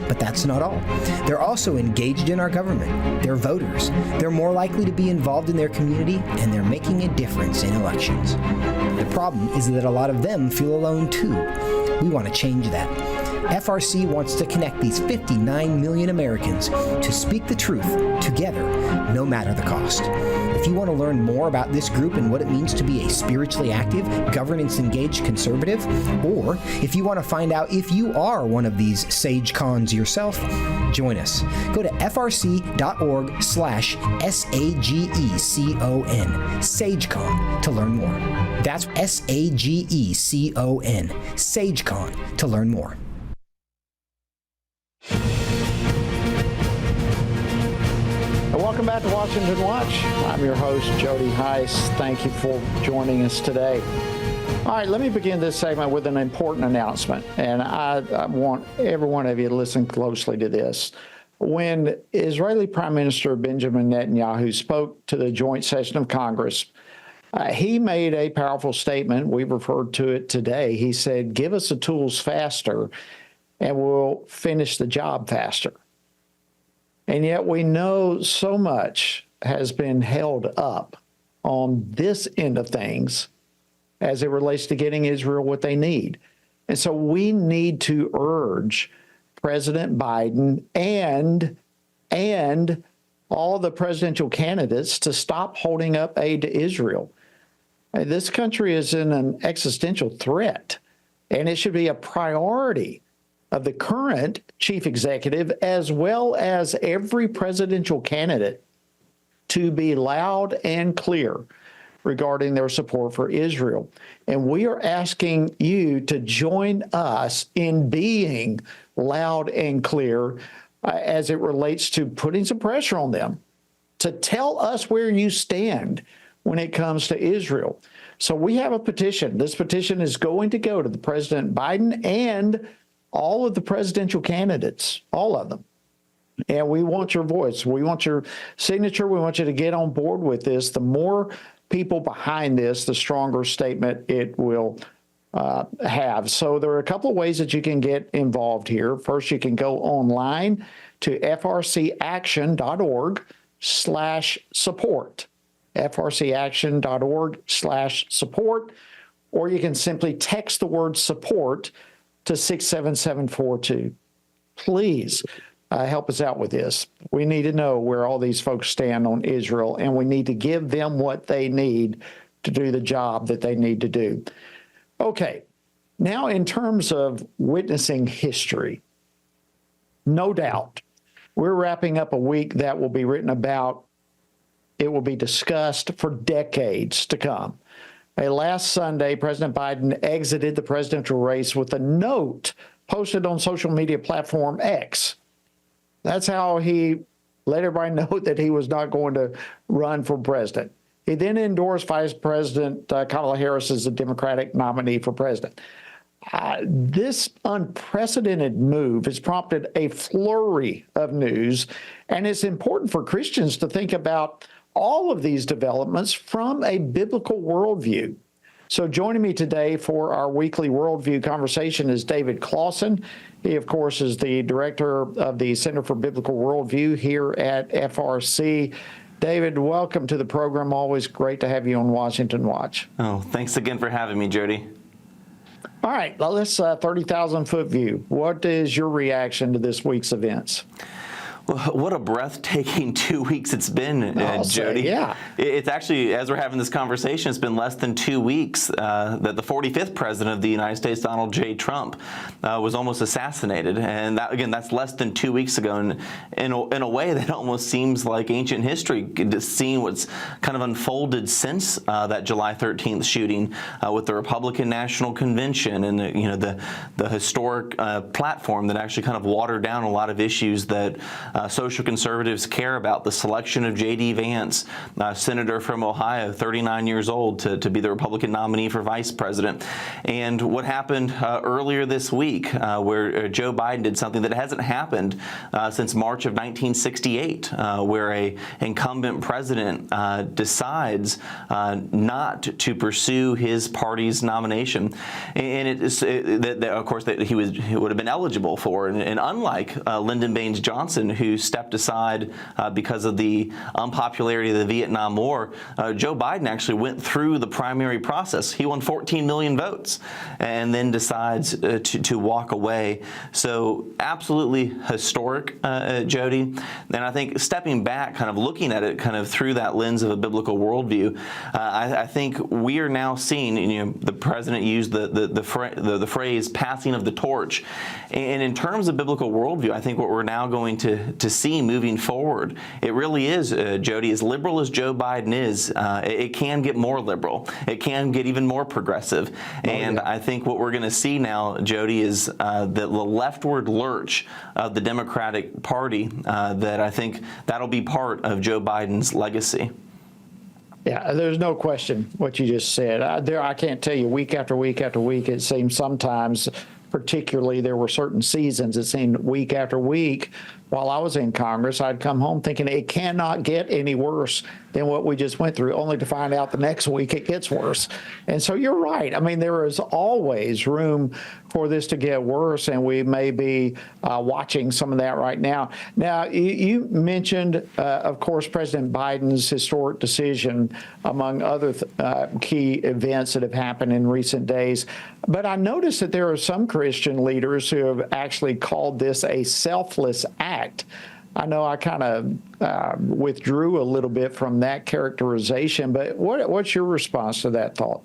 But that's not all. They're also engaged in our government. They're voters. They're more likely to be involved in their community, and they're making a difference in elections. The problem is that a lot of them feel alone too. We want to change that. FRC wants to connect these 59 million Americans to speak the truth together, no matter the cost. If you want to learn more about this group and what it means to be a spiritually active, governance-engaged conservative, or if you want to find out if you are one of these sage cons yourself, join us. Go to frc.org/SAGECON, SageCon, to learn more. That's SAGECON, SageCon, to learn more. Welcome back to Washington Watch. I'm your host, Jody Heiss. Thank you for joining us today. All right, let me begin this segment with an important announcement, and I want every one of you to listen closely to this. When Israeli Prime Minister Benjamin Netanyahu spoke to the joint session of Congress, he made a powerful statement. We referred to it today. He said, "Give us the tools faster, and we'll finish the job faster." And yet we know so much has been held up on this end of things as it relates to getting Israel what they need. And so we need to urge President Biden and all the presidential candidates to stop holding up aid to Israel. This country is in an existential threat, and it should be a priority of the current chief executive, as well as every presidential candidate, to be loud and clear regarding their support for Israel. And we are asking you to join us in being loud and clear as it relates to putting some pressure on them to tell us where you stand when it comes to Israel. So we have a petition. This petition is going to go to the President Biden and all of the presidential candidates, all of them. And we want your voice. We want your signature. We want you to get on board with this. The more people behind this, the stronger statement it will have. So there are a couple of ways that you can get involved here. First, you can go online to frcaction.org/support, frcaction.org/support, or you can simply text the word support to 67742. Please help us out with this. We need to know where all these folks stand on Israel, and we need to give them what they need to do the job that they need to do. Okay, now in terms of witnessing history, no doubt, we're wrapping up a week that will be written about. It will be discussed for decades to come. Last Sunday, President Biden exited the presidential race with a note posted on social media platform X. That's how he let everybody know that he was not going to run for president. He then endorsed Vice President Kamala Harris as the Democratic nominee for president. This unprecedented move has prompted a flurry of news, and it's important for Christians to think about all of these developments from a biblical worldview. So joining me today for our weekly Worldview conversation is David Clausen. He, of course, is the director of the Center for Biblical Worldview here at FRC. David, welcome to the program. Always great to have you on Washington Watch. Oh, thanks again for having me, Jody. All right, well, let's 30,000-foot view. What is your reaction to this week's events? Well, what a breathtaking 2 weeks it's been, Jody. Yeah. It's actually, as we're having this conversation, it's been less than 2 weeks that the 45th president of the United States, Donald J. Trump, was almost assassinated. And that, again, that's less than 2 weeks ago. And in a way that almost seems like ancient history, seeing what's kind of unfolded since that July 13th shooting with the Republican National Convention and the historic platform that actually kind of watered down a lot of issues that social conservatives care about. The selection of J.D. Vance, senator from Ohio, 39 years old, to be the Republican nominee for vice president. And what happened earlier this week, where Joe Biden did something that hasn't happened since March of 1968, where an incumbent president decides not to pursue his party's nomination. And of course, that he would have been eligible for. And unlike Lyndon Baines Johnson, who stepped aside because of the unpopularity of the Vietnam War, Joe Biden actually went through the primary process. He won 14 million votes and then decides to walk away. So absolutely historic, Jody. And I think stepping back, kind of looking at it kind of through that lens of a biblical worldview, I think we are now seeing, the president used the phrase passing of the torch. And in terms of biblical worldview, I think what we're now going to see moving forward, it really is, Jody, as liberal as Joe Biden is, it can get more liberal. It can get even more progressive. And I think what we're going to see now, Jody, is the leftward lurch of the Democratic Party, that I think that'll be part of Joe Biden's legacy. Yeah, there's no question what you just said. I can't tell you week after week after week, it seems sometimes, particularly there were certain seasons, it seemed week after week, while I was in Congress, I'd come home thinking it cannot get any worse than what we just went through, only to find out the next week it gets worse. And so you're right. I mean, there is always room for this to get worse, and we may be watching some of that right now. Now, you mentioned, of course, President Biden's historic decision, among other key events that have happened in recent days. But I noticed that there are some Christian leaders who have actually called this a selfless act. I know I kind of withdrew a little bit from that characterization, but what's your response to that thought?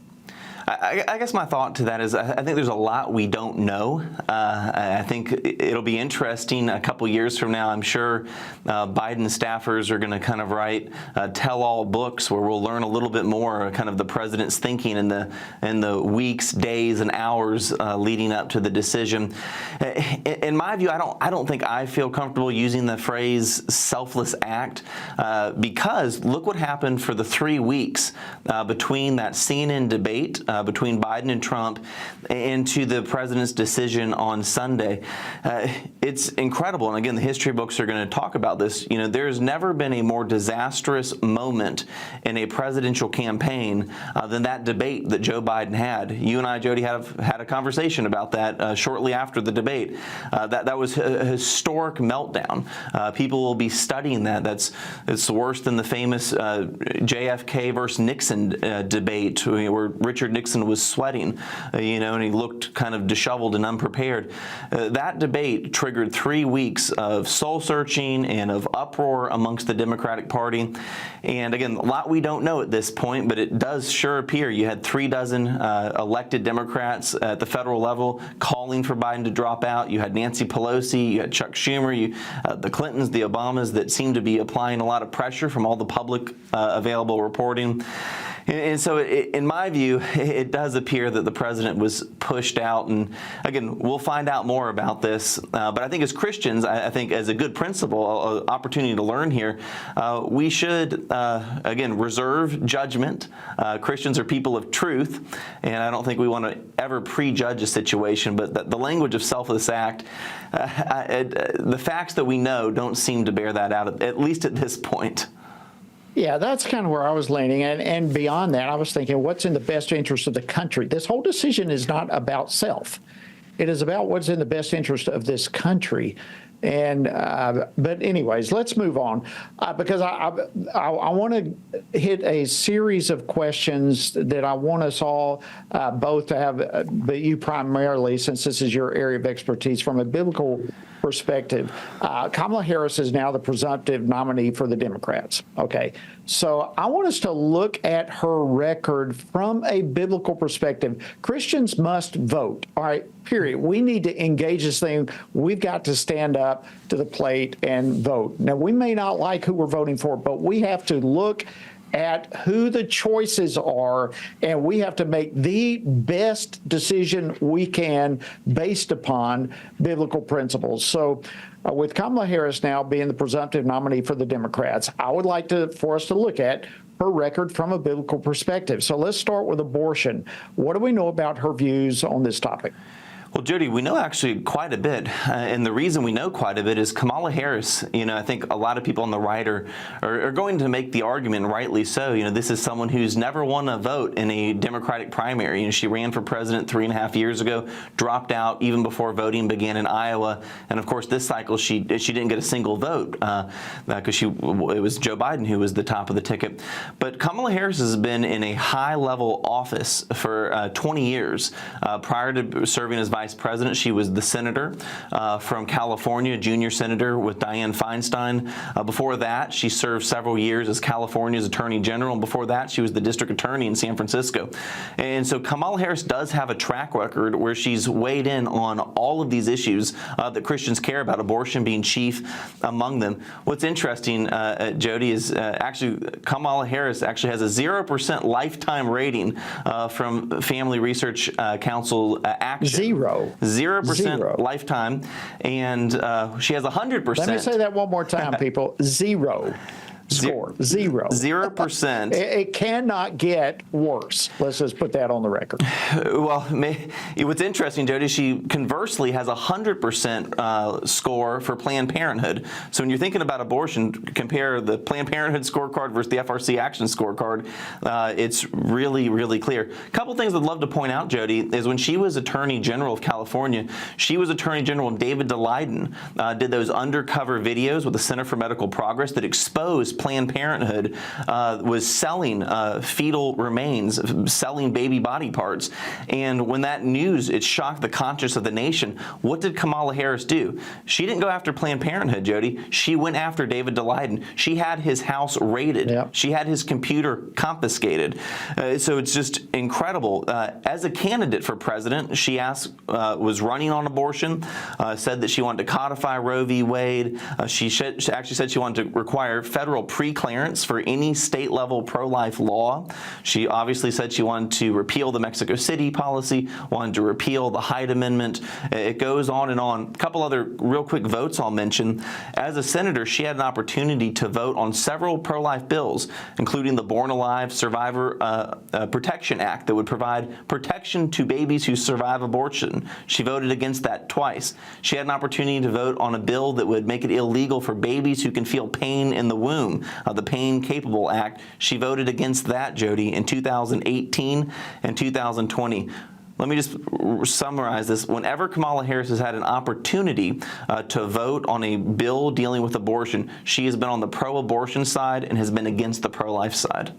I guess my thought to that is I think there's a lot we don't know. I think it'll be interesting a couple years from now. I'm sure Biden staffers are going to kind of write tell-all books where we'll learn a little bit more kind of the president's thinking in the weeks, days, and hours leading up to the decision. In my view, I don't think I feel comfortable using the phrase selfless act because look what happened for the 3 weeks between that CNN debate between Biden and Trump and to the president's decision on Sunday. It's incredible. And again, the history books are going to talk about this. There's never been a more disastrous moment in a presidential campaign than that debate that Joe Biden had. You and I, Jody, had a conversation about that shortly after the debate. That was a historic meltdown. People will be studying that. It's worse than the famous JFK versus Nixon debate where Richard Nixon was sweating, and he looked kind of disheveled and unprepared. That debate triggered 3 weeks of soul searching and of uproar amongst the Democratic Party. And again, a lot we don't know at this point, but it does sure appear you had 36 elected Democrats at the federal level calling for Biden to drop out. You had Nancy Pelosi, you had Chuck Schumer, the Clintons, the Obamas that seemed to be applying a lot of pressure from all the public available reporting. And so, in my view, it does appear that the president was pushed out. And again, we'll find out more about this. But I think as Christians, I think as a good principle, an opportunity to learn here, we should, again, reserve judgment. Christians are people of truth, and I don't think we want to ever prejudge a situation. But the language of selfless act, the facts that we know don't seem to bear that out, at least at this point. Yeah, that's kind of where I was leaning. And beyond that, I was thinking, what's in the best interest of the country? This whole decision is not about self. It is about what's in the best interest of this country. And but anyways, let's move on because I want to hit a series of questions that I want us all both to have, but you primarily, since this is your area of expertise from a biblical perspective. Kamala Harris is now the presumptive nominee for the Democrats. Okay, so I want us to look at her record from a biblical perspective. Christians must vote. All right, period. We need to engage this thing. We've got to stand up to the plate and vote. Now, we may not like who we're voting for, but we have to look at who the choices are, and we have to make the best decision we can based upon biblical principles. So with Kamala Harris now being the presumptive nominee for the Democrats, I would like for us to look at her record from a biblical perspective. So let's start with abortion. What do we know about her views on this topic? Well, Jody, we know actually quite a bit. And the reason we know quite a bit is Kamala Harris, I think a lot of people on the right are going to make the argument, rightly so. This is someone who's never won a vote in a Democratic primary. She ran for president 3.5 years ago, dropped out even before voting began in Iowa. And of course, this cycle, she didn't get a single vote because it was Joe Biden who was the top of the ticket. But Kamala Harris has been in a high-level office for 20 years. Prior to serving as vice president, she was the senator from California, junior senator with Dianne Feinstein. Before that, she served several years as California's attorney general. And before that, she was the district attorney in San Francisco. And so Kamala Harris does have a track record where she's weighed in on all of these issues that Christians care about, abortion being chief among them. What's interesting, Jody, is actually Kamala Harris actually has a 0% lifetime rating from Family Research Council Action. 0% lifetime, and she has 100%. Let me say that one more time, people. Zero. Score. 0%. It cannot get worse. Let's just put that on the record. Well, what's interesting, Jody, she conversely has 100% score for Planned Parenthood. So when you're thinking about abortion, compare the Planned Parenthood scorecard versus the FRC Action scorecard. It's really, really clear. A couple things I'd love to point out, Jody, is when she was Attorney General of California, she was Attorney General David Daleiden did those undercover videos with the Center for Medical Progress that exposed Planned Parenthood was selling fetal remains, selling baby body parts. And when that news, it shocked the conscience of the nation. What did Kamala Harris do? She didn't go after Planned Parenthood, Jody. She went after David Daleiden. She had his house raided. Yep. She had his computer confiscated. So it's just incredible. As a candidate for president, she was running on abortion, said that she wanted to codify Roe v. Wade. She actually said she wanted to require federal pre-clearance for any state-level pro-life law. She obviously said she wanted to repeal the Mexico City policy, wanted to repeal the Hyde Amendment. It goes on and on. A couple other real quick votes I'll mention. As a senator, she had an opportunity to vote on several pro-life bills, including the Born Alive Survivor Protection Act that would provide protection to babies who survive abortion. She voted against that twice. She had an opportunity to vote on a bill that would make it illegal for babies who can feel pain in the womb, the Pain Capable Act. She voted against that, Jody, in 2018 and 2020. Let me just summarize this. Whenever Kamala Harris has had an opportunity to vote on a bill dealing with abortion, she has been on the pro-abortion side and has been against the pro-life side.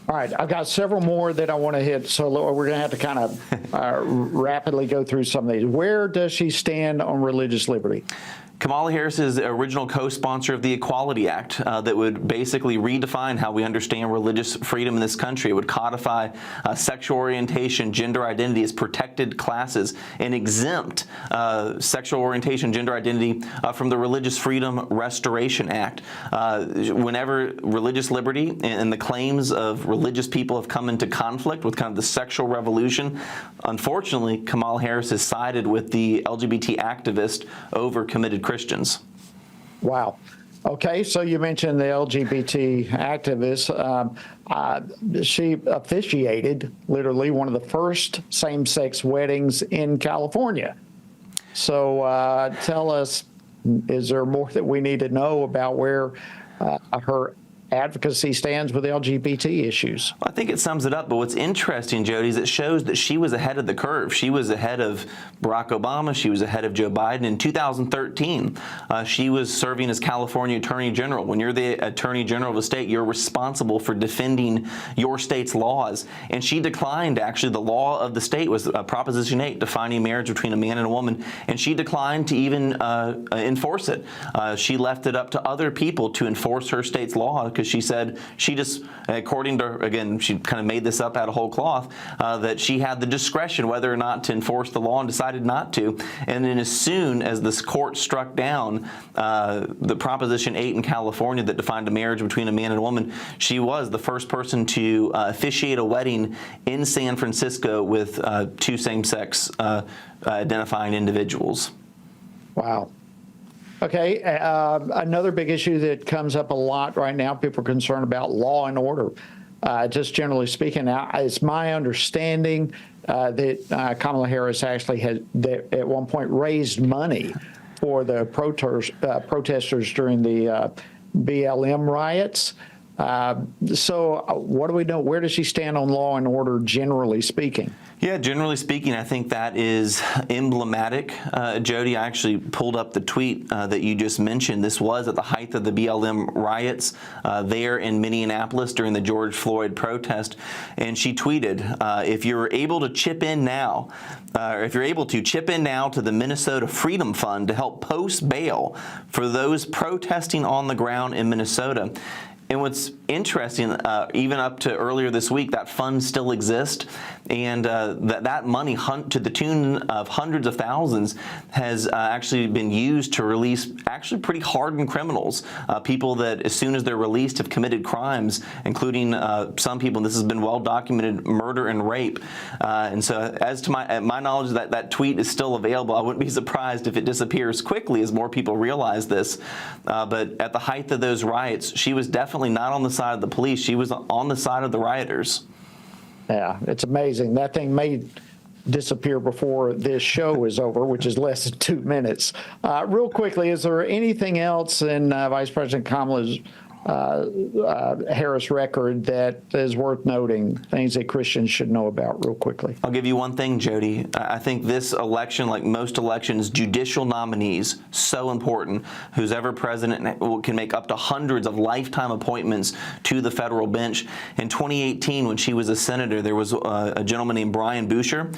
All right, I've got several more that I want to hit, so we're going to have to kind of rapidly go through some of these. Where does she stand on religious liberty? Kamala Harris is the original co-sponsor of the Equality Act that would basically redefine how we understand religious freedom in this country. It would codify sexual orientation, gender identity as protected classes and exempt sexual orientation, gender identity from the Religious Freedom Restoration Act. Whenever religious liberty and the claims of religious people have come into conflict with kind of the sexual revolution, unfortunately, Kamala Harris has sided with the LGBT activist over committed Christians. Wow. Okay, so you mentioned the LGBT activist. She officiated literally one of the first same-sex weddings in California. So tell us, is there more that we need to know about where her advocacy stands with LGBT issues? I think it sums it up, but what's interesting, Jody, is it shows that she was ahead of the curve. She was ahead of Barack Obama. She was ahead of Joe Biden. In 2013, she was serving as California Attorney General. When you're the Attorney General of a state, you're responsible for defending your state's laws. And she declined, actually, the law of the state was Proposition 8, defining marriage between a man and a woman, and she declined to even enforce it. She left it up to other people to enforce her state's law, because she said she just, according to her, again, she kind of made this up out of whole cloth, that she had the discretion whether or not to enforce the law and decided not to. And then as soon as this court struck down the Proposition 8 in California that defined a marriage between a man and a woman, she was the first person to officiate a wedding in San Francisco with two same-sex identifying individuals. Wow. Okay, another big issue that comes up a lot right now, people are concerned about law and order. Just generally speaking, it's my understanding that Kamala Harris actually had at one point raised money for the protesters during the BLM riots. So what do we know? Where does she stand on law and order, generally speaking? Yeah, generally speaking, I think that is emblematic. Jody, I actually pulled up the tweet that you just mentioned. This was at the height of the BLM riots there in Minneapolis during the George Floyd protest. And she tweeted, if you're able to chip in now, to the Minnesota Freedom Fund to help post bail for those protesting on the ground in Minnesota. And what's interesting, even up to earlier this week, that fund still exists, and that money, to the tune of hundreds of thousands, has actually been used to release actually pretty hardened criminals, people that as soon as they're released have committed crimes, including some people, and this has been well documented, murder and rape. And so as to my knowledge, that tweet is still available. I wouldn't be surprised if it disappears quickly as more people realize this. But at the height of those riots, she was definitely not on the side of the police. She was on the side of the rioters. Yeah, it's amazing. That thing may disappear before this show is over, which is less than 2 minutes. Real quickly, is there anything else in Vice President Kamala's Harris record that is worth noting, things that Christians should know about real quickly? I'll give you one thing, Jody. I think this election, like most elections, judicial nominees, so important. Who's ever president can make up to hundreds of lifetime appointments to the federal bench. In 2018, when she was a senator, there was a gentleman named Brian Boucher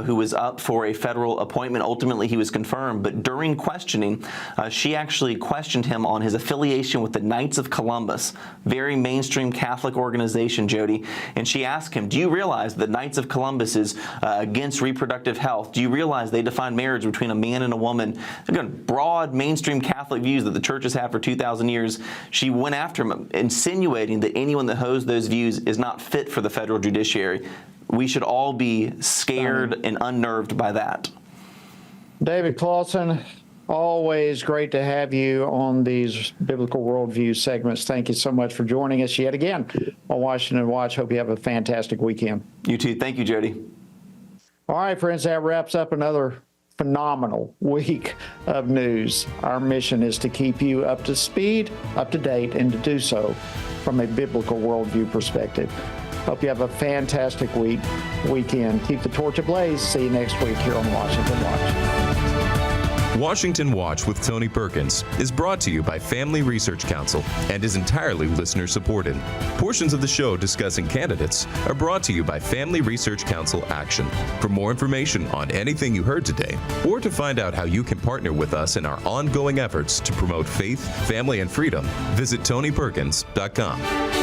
who was up for a federal appointment. Ultimately, he was confirmed. But during questioning, she actually questioned him on his affiliation with the Knights of Columbus, very mainstream Catholic organization, Jody. And she asked him, do you realize that Knights of Columbus is against reproductive health? Do you realize they define marriage between a man and a woman? Again, broad mainstream Catholic views that the churches have for 2,000 years. She went after him, insinuating that anyone that holds those views is not fit for the federal judiciary. We should all be scared and unnerved by that. David Clausen, always great to have you on these Biblical Worldview segments. Thank you so much for joining us yet again on Washington Watch. Hope you have a fantastic weekend. You too. Thank you, Jody. All right, friends, that wraps up another phenomenal week of news. Our mission is to keep you up to speed, up to date, and to do so from a biblical worldview perspective. Hope you have a fantastic weekend. Keep the torch ablaze. See you next week here on Washington Watch. Washington Watch with Tony Perkins is brought to you by Family Research Council and is entirely listener-supported. Portions of the show discussing candidates are brought to you by Family Research Council Action. For more information on anything you heard today, or to find out how you can partner with us in our ongoing efforts to promote faith, family, and freedom, visit TonyPerkins.com.